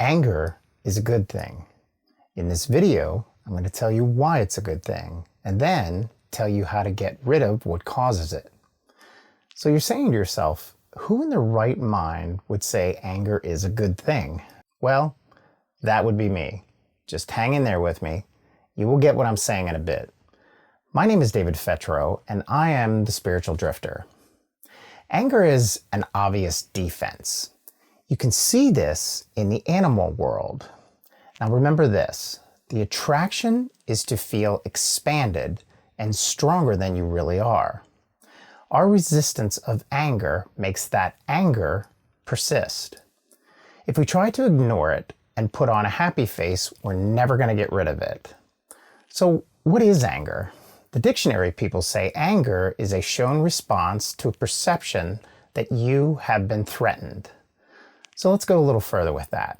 Anger is a good thing. In this video, I'm going to tell you why it's a good thing, and then tell you how to get rid of what causes it. So you're saying to yourself, who in their right mind would say anger is a good thing? Well, that would be me. Just hang in there with me. You will get what I'm saying in a bit. My name is David Fetrow, and I am the spiritual drifter. Anger is an obvious defense. You can see this in the animal world. Now remember this, the attraction is to feel expanded and stronger than you really are. Our resistance of anger makes that anger persist. If we try to ignore it and put on a happy face, we're never going to get rid of it. So what is anger? The dictionary people say anger is a shown response to a perception that you have been threatened. So let's go a little further with that.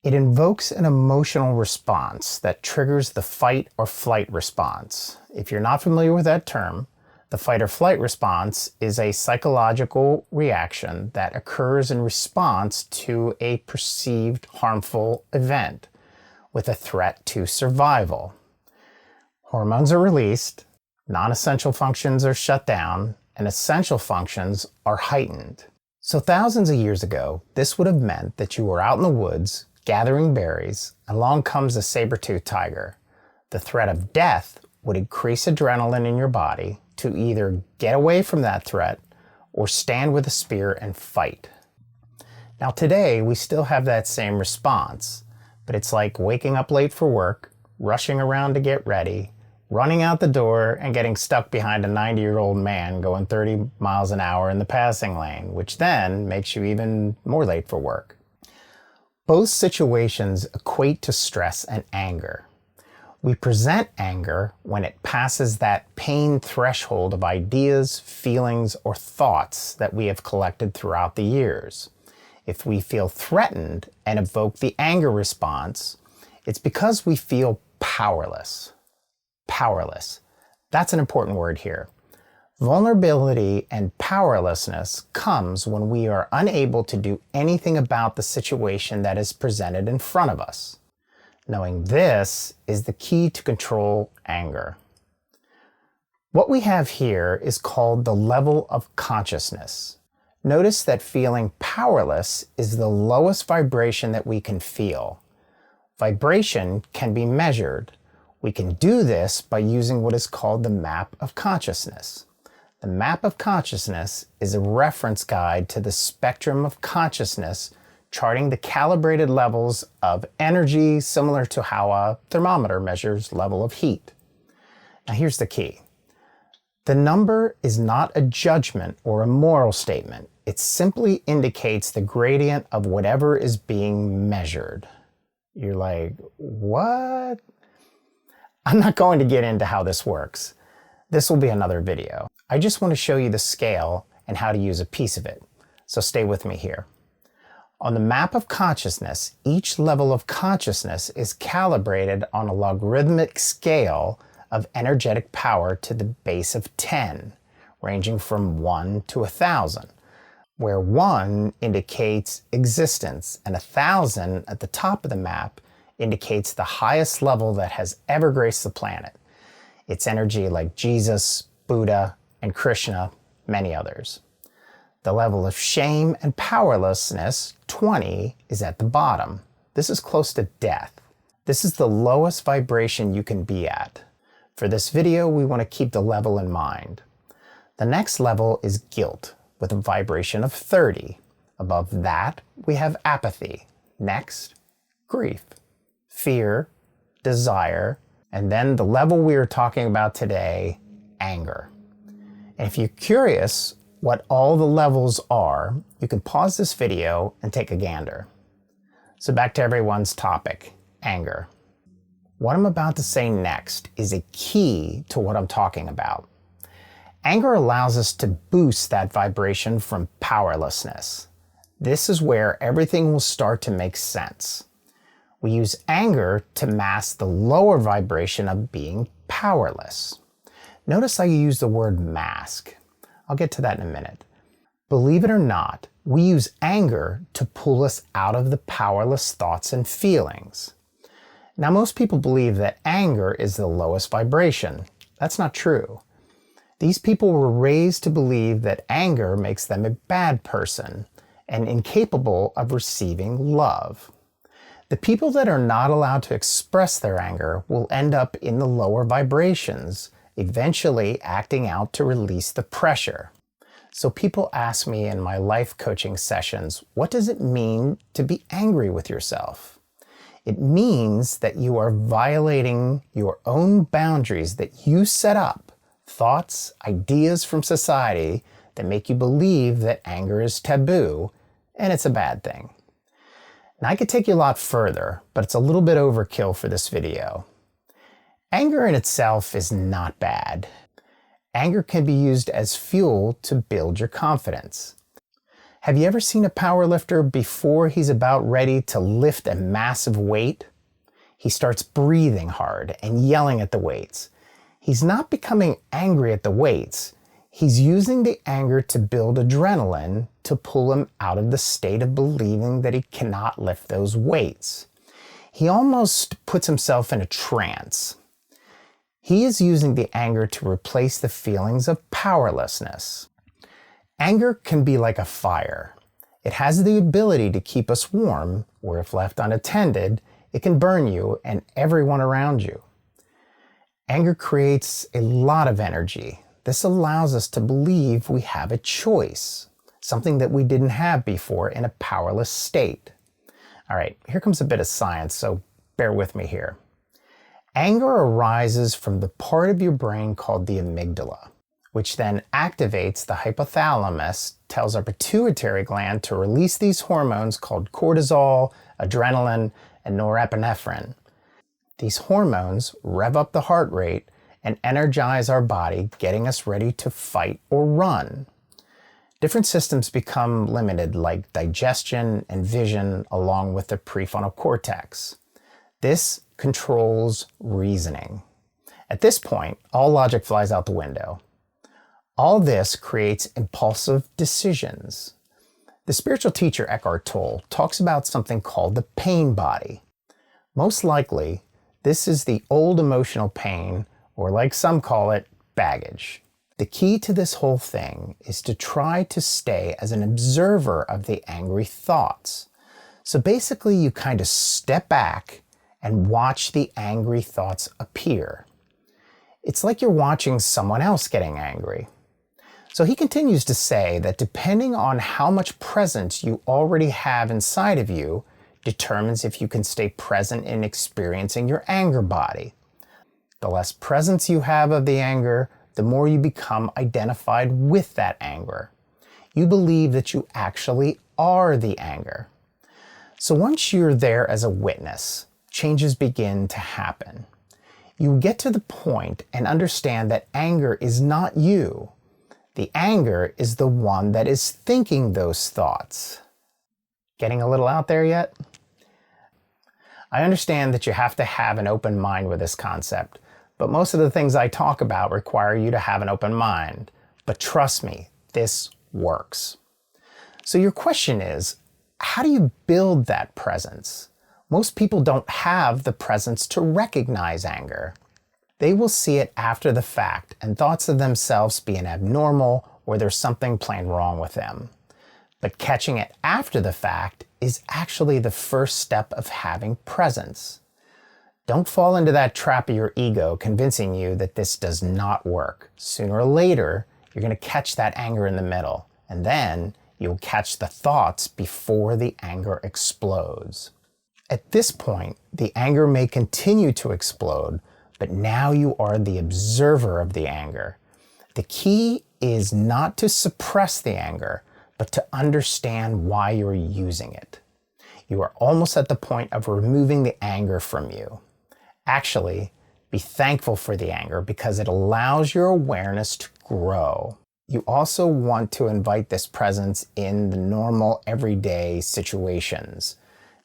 It invokes an emotional response that triggers the fight or flight response. If you're not familiar with that term, the fight or flight response is a psychological reaction that occurs in response to a perceived harmful event with a threat to survival. Hormones are released, non-essential functions are shut down, and essential functions are heightened. So thousands of years ago, this would have meant that you were out in the woods gathering berries, and along comes a saber-toothed tiger. The threat of death would increase adrenaline in your body to either get away from that threat or stand with a spear and fight. Now today, we still have that same response, but it's like waking up late for work, rushing around to get ready, running out the door and getting stuck behind a 90-year-old man going 30 miles an hour in the passing lane, which then makes you even more late for work. Both situations equate to stress and anger. We present anger when it passes that pain threshold of ideas, feelings, or thoughts that we have collected throughout the years. If we feel threatened and evoke the anger response, it's because we feel powerless. Powerless. That's an important word here. Vulnerability and powerlessness comes when we are unable to do anything about the situation that is presented in front of us. Knowing this is the key to control anger. What we have here is called the level of consciousness. Notice that feeling powerless is the lowest vibration that we can feel. Vibration can be measured. We can do this by using what is called the map of consciousness. The map of consciousness is a reference guide to the spectrum of consciousness, charting the calibrated levels of energy similar to how a thermometer measures level of heat. Now here's the key. The number is not a judgment or a moral statement. It simply indicates the gradient of whatever is being measured. You're like, what? I'm not going to get into how this works. This will be another video. I just want to show you the scale and how to use a piece of it. So stay with me here. On the map of consciousness, each level of consciousness is calibrated on a logarithmic scale of energetic power to the base of 10, ranging from 1 to 1,000, where 1 indicates existence and 1,000 at the top of the map indicates the highest level that has ever graced the planet. It's energy like Jesus, Buddha, and Krishna, many others. The level of shame and powerlessness, 20, is at the bottom. This is close to death. This is the lowest vibration you can be at. For this video, we want to keep the level in mind. The next level is guilt, with a vibration of 30. Above that, we have apathy. Next, grief, fear, desire, and then the level we are talking about today, anger. And if you're curious what all the levels are, you can pause this video and take a gander. So back to everyone's topic, anger. What I'm about to say next is a key to what I'm talking about. Anger allows us to boost that vibration from powerlessness. This is where everything will start to make sense. We use anger to mask the lower vibration of being powerless. Notice I use the word mask. I'll get to that in a minute. Believe it or not, we use anger to pull us out of the powerless thoughts and feelings. Now, most people believe that anger is the lowest vibration. That's not true. These people were raised to believe that anger makes them a bad person and incapable of receiving love. The people that are not allowed to express their anger will end up in the lower vibrations, eventually acting out to release the pressure. So people ask me in my life coaching sessions, what does it mean to be angry with yourself? It means that you are violating your own boundaries that you set up, thoughts, ideas from society that make you believe that anger is taboo and it's a bad thing. Now, I could take you a lot further, but it's a little bit overkill for this video. Anger in itself is not bad. Anger can be used as fuel to build your confidence. Have you ever seen a powerlifter before he's about ready to lift a massive weight? He starts breathing hard and yelling at the weights. He's not becoming angry at the weights. He's using the anger to build adrenaline to pull him out of the state of believing that he cannot lift those weights. He almost puts himself in a trance. He is using the anger to replace the feelings of powerlessness. Anger can be like a fire. It has the ability to keep us warm, or if left unattended, it can burn you and everyone around you. Anger creates a lot of energy. This allows us to believe we have a choice, something that we didn't have before in a powerless state. All right, here comes a bit of science, so bear with me here. Anger arises from the part of your brain called the amygdala, which then activates the hypothalamus, tells our pituitary gland to release these hormones called cortisol, adrenaline, and norepinephrine. These hormones rev up the heart rate and energize our body, getting us ready to fight or run. Different systems become limited, like digestion and vision, along with the prefrontal cortex. This controls reasoning. At this point, all logic flies out the window. All this creates impulsive decisions. The spiritual teacher Eckhart Tolle talks about something called the pain body. Most likely, this is the old emotional pain, or like some call it, baggage. The key to this whole thing is to try to stay as an observer of the angry thoughts. So basically, you kind of step back and watch the angry thoughts appear. It's like you're watching someone else getting angry. So he continues to say that depending on how much presence you already have inside of you, determines if you can stay present in experiencing your anger body. The less presence you have of the anger, the more you become identified with that anger. You believe that you actually are the anger. So once you're there as a witness, changes begin to happen. You get to the point and understand that anger is not you. The anger is the one that is thinking those thoughts. Getting a little out there yet? I understand that you have to have an open mind with this concept, but most of the things I talk about require you to have an open mind. But trust me, this works. So your question is, how do you build that presence? Most people don't have the presence to recognize anger. They will see it after the fact and thoughts of themselves being abnormal or there's something plain wrong with them. But catching it after the fact is actually the first step of having presence. Don't fall into that trap of your ego convincing you that this does not work. Sooner or later, you're going to catch that anger in the middle, and then you'll catch the thoughts before the anger explodes. At this point, the anger may continue to explode, but now you are the observer of the anger. The key is not to suppress the anger, but to understand why you're using it. You are almost at the point of removing the anger from you. Actually, be thankful for the anger because it allows your awareness to grow. You also want to invite this presence in the normal, everyday situations.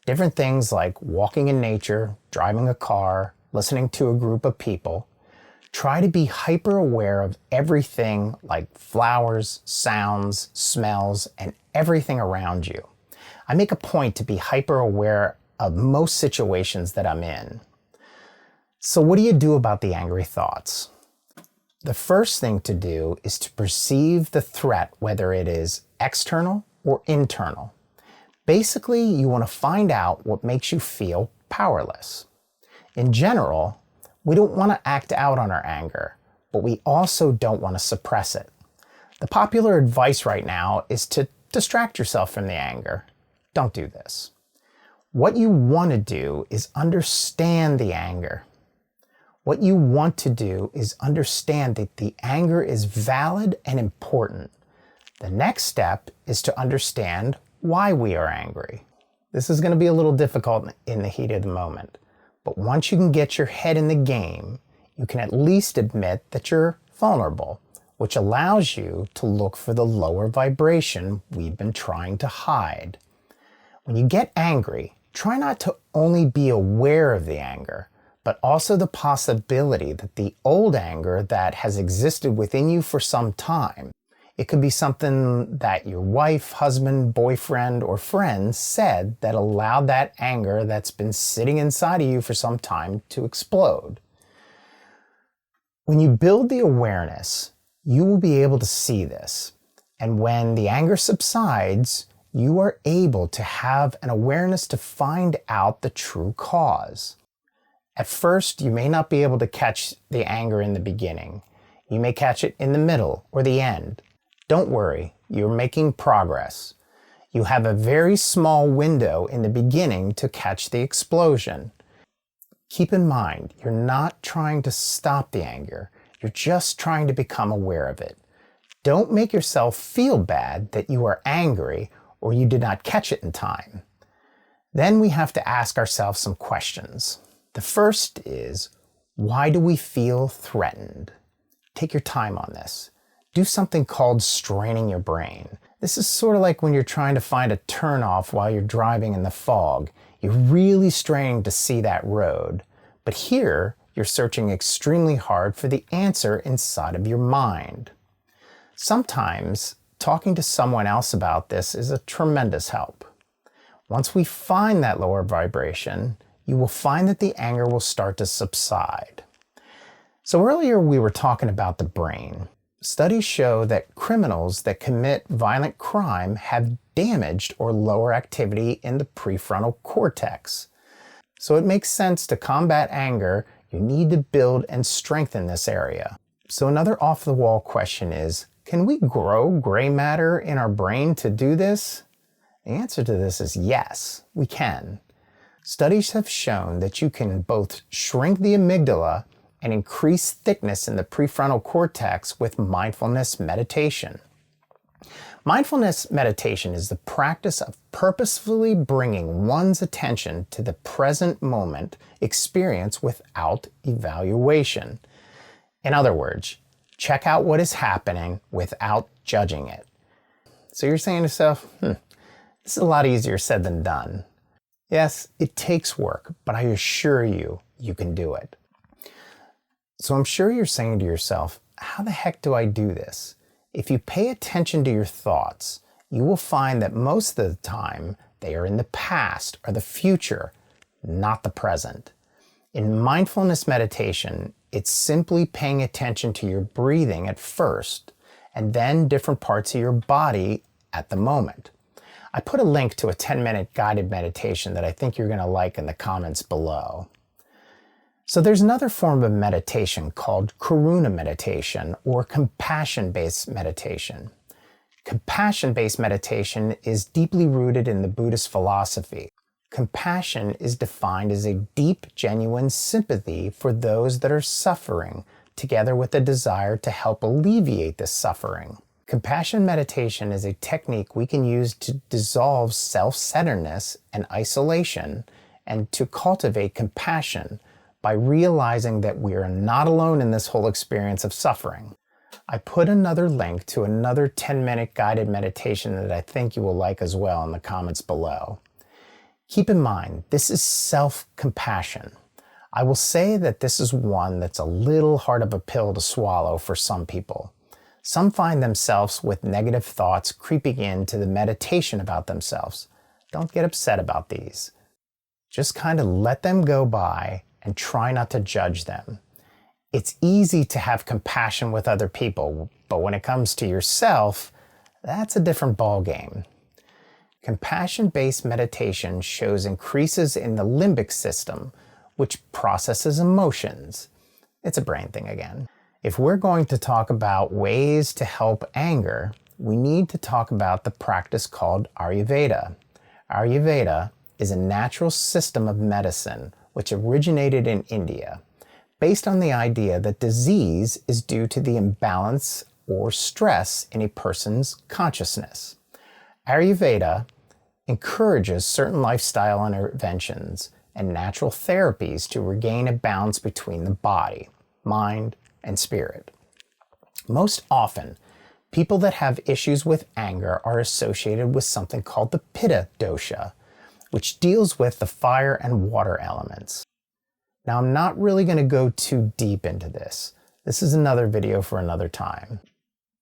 Different things like walking in nature, driving a car, listening to a group of people. Try to be hyper aware of everything like flowers, sounds, smells, and everything around you. I make a point to be hyper aware of most situations that I'm in. So what do you do about the angry thoughts? The first thing to do is to perceive the threat, whether it is external or internal. Basically, you want to find out what makes you feel powerless. In general, we don't want to act out on our anger, but we also don't want to suppress it. The popular advice right now is to distract yourself from the anger. Don't do this. What you want to do is understand the anger. What you want to do is understand that the anger is valid and important. The next step is to understand why we are angry. This is going to be a little difficult in the heat of the moment. But once you can get your head in the game, you can at least admit that you're vulnerable, which allows you to look for the lower vibration we've been trying to hide. When you get angry, try not to only be aware of the anger, but also the possibility that the old anger that has existed within you for some time. It could be something that your wife, husband, boyfriend, or friend said that allowed that anger that's been sitting inside of you for some time to explode. When you build the awareness, you will be able to see this. And when the anger subsides, you are able to have an awareness to find out the true cause. At first, you may not be able to catch the anger in the beginning. You may catch it in the middle or the end. Don't worry, you're making progress. You have a very small window in the beginning to catch the explosion. Keep in mind, you're not trying to stop the anger. You're just trying to become aware of it. Don't make yourself feel bad that you are angry or you did not catch it in time. Then we have to ask ourselves some questions. The first is, why do we feel threatened? Take your time on this. Do something called straining your brain. This is sort of like when you're trying to find a turnoff while you're driving in the fog. You're really straining to see that road. But here, you're searching extremely hard for the answer inside of your mind. Sometimes, talking to someone else about this is a tremendous help. Once we find that lower vibration, you will find that the anger will start to subside. So earlier we were talking about the brain. Studies show that criminals that commit violent crime have damaged or lower activity in the prefrontal cortex. So it makes sense to combat anger, you need to build and strengthen this area. So another off-the-wall question is, can we grow gray matter in our brain to do this? The answer to this is yes, we can. Studies have shown that you can both shrink the amygdala and increase thickness in the prefrontal cortex with mindfulness meditation. Mindfulness meditation is the practice of purposefully bringing one's attention to the present moment experience without evaluation. In other words, check out what is happening without judging it. So you're saying to yourself, this is a lot easier said than done. Yes, it takes work, but I assure you, you can do it. So I'm sure you're saying to yourself, how the heck do I do this? If you pay attention to your thoughts, you will find that most of the time they are in the past or the future, not the present. In mindfulness meditation, it's simply paying attention to your breathing at first, and then different parts of your body at the moment. I put a link to a 10-minute guided meditation that I think you're going to like in the comments below. So there's another form of meditation called karuna meditation or compassion-based meditation. Compassion-based meditation is deeply rooted in the Buddhist philosophy. Compassion is defined as a deep, genuine sympathy for those that are suffering, together with a desire to help alleviate this suffering. Compassion meditation is a technique we can use to dissolve self-centeredness and isolation and to cultivate compassion by realizing that we are not alone in this whole experience of suffering. I put another link to another 10-minute guided meditation that I think you will like as well in the comments below. Keep in mind, this is self-compassion. I will say that this is one that's a little hard of a pill to swallow for some people. Some find themselves with negative thoughts creeping into the meditation about themselves. Don't get upset about these. Just kind of let them go by and try not to judge them. It's easy to have compassion with other people, but when it comes to yourself, that's a different ballgame. Compassion-based meditation shows increases in the limbic system, which processes emotions. It's a brain thing again. If we're going to talk about ways to help anger, we need to talk about the practice called Ayurveda. Ayurveda is a natural system of medicine which originated in India, based on the idea that disease is due to the imbalance or stress in a person's consciousness. Ayurveda encourages certain lifestyle interventions and natural therapies to regain a balance between the body, mind, and spirit. Most often, people that have issues with anger are associated with something called the Pitta dosha, which deals with the fire and water elements. Now, I'm not really going to go too deep into this. This is another video for another time.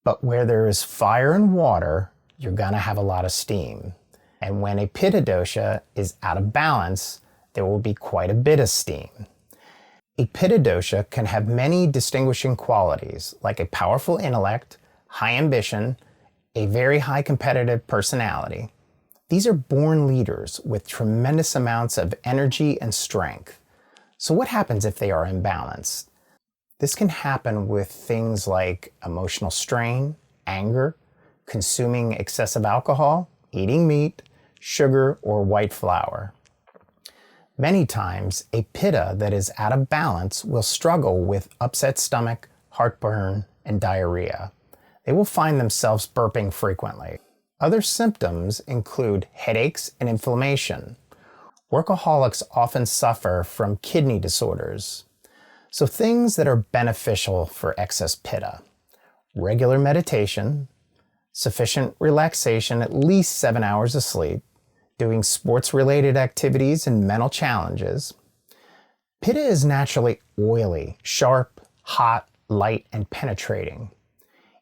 But where there is fire and water, you're going to have a lot of steam. And when a Pitta dosha is out of balance, there will be quite a bit of steam. A Pitta dosha can have many distinguishing qualities, like a powerful intellect, high ambition, a very high competitive personality. These are born leaders with tremendous amounts of energy and strength. So what happens if they are imbalanced? This can happen with things like emotional strain, anger, consuming excessive alcohol, eating meat, sugar, or white flour. Many times, a Pitta that is out of balance will struggle with upset stomach, heartburn, and diarrhea. They will find themselves burping frequently. Other symptoms include headaches and inflammation. Workaholics often suffer from kidney disorders. So things that are beneficial for excess Pitta: regular meditation, sufficient relaxation, at least 7 hours of sleep, doing sports-related activities and mental challenges. Pitta is naturally oily, sharp, hot, light, and penetrating.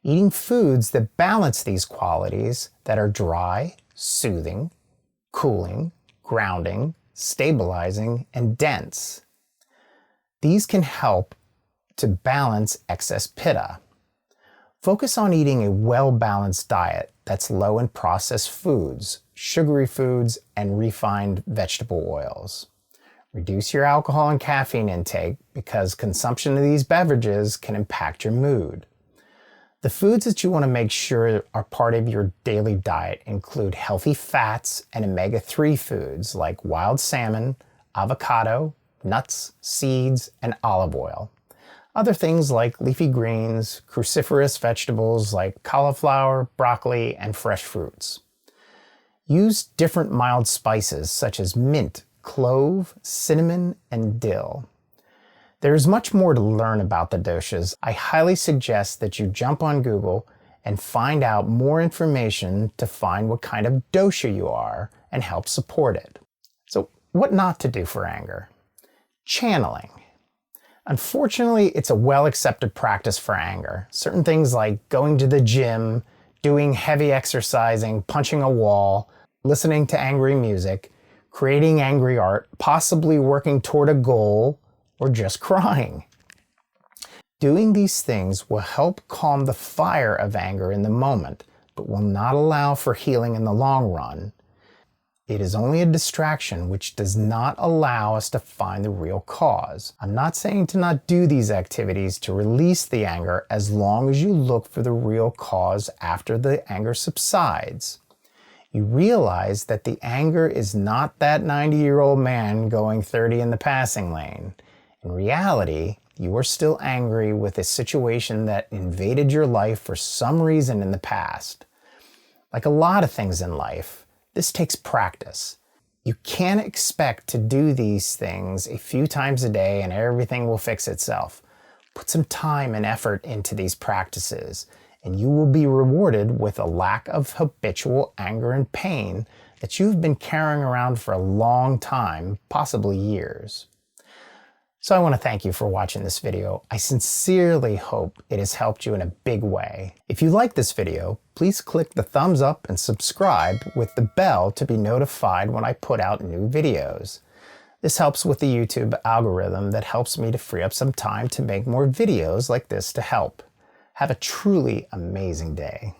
Eating foods that balance these qualities that are dry, soothing, cooling, grounding, stabilizing, and dense. These can help to balance excess Pitta. Focus on eating a well-balanced diet that's low in processed foods, sugary foods, and refined vegetable oils. Reduce your alcohol and caffeine intake because consumption of these beverages can impact your mood. The foods that you want to make sure are part of your daily diet include healthy fats and omega-3 foods like wild salmon, avocado, nuts, seeds, and olive oil. Other things like leafy greens, cruciferous vegetables like cauliflower, broccoli, and fresh fruits. Use different mild spices such as mint, clove, cinnamon, and dill. There is much more to learn about the doshas. I highly suggest that you jump on Google and find out more information to find what kind of dosha you are and help support it. So, what not to do for anger? Channeling. Unfortunately, it's a well-accepted practice for anger. Certain things like going to the gym, doing heavy exercising, punching a wall, listening to angry music, creating angry art, possibly working toward a goal, or just crying. Doing these things will help calm the fire of anger in the moment, but will not allow for healing in the long run. It is only a distraction which does not allow us to find the real cause. I'm not saying to not do these activities to release the anger as long as you look for the real cause after the anger subsides. You realize that the anger is not that 90-year-old man going 30 in the passing lane. In reality, you are still angry with a situation that invaded your life for some reason in the past. Like a lot of things in life, this takes practice. You can't expect to do these things a few times a day and everything will fix itself. Put some time and effort into these practices, and you will be rewarded with a lack of habitual anger and pain that you've been carrying around for a long time, possibly years. So I want to thank you for watching this video. I sincerely hope it has helped you in a big way. If you like this video, please click the thumbs up and subscribe with the bell to be notified when I put out new videos. This helps with the YouTube algorithm that helps me to free up some time to make more videos like this to help. Have a truly amazing day.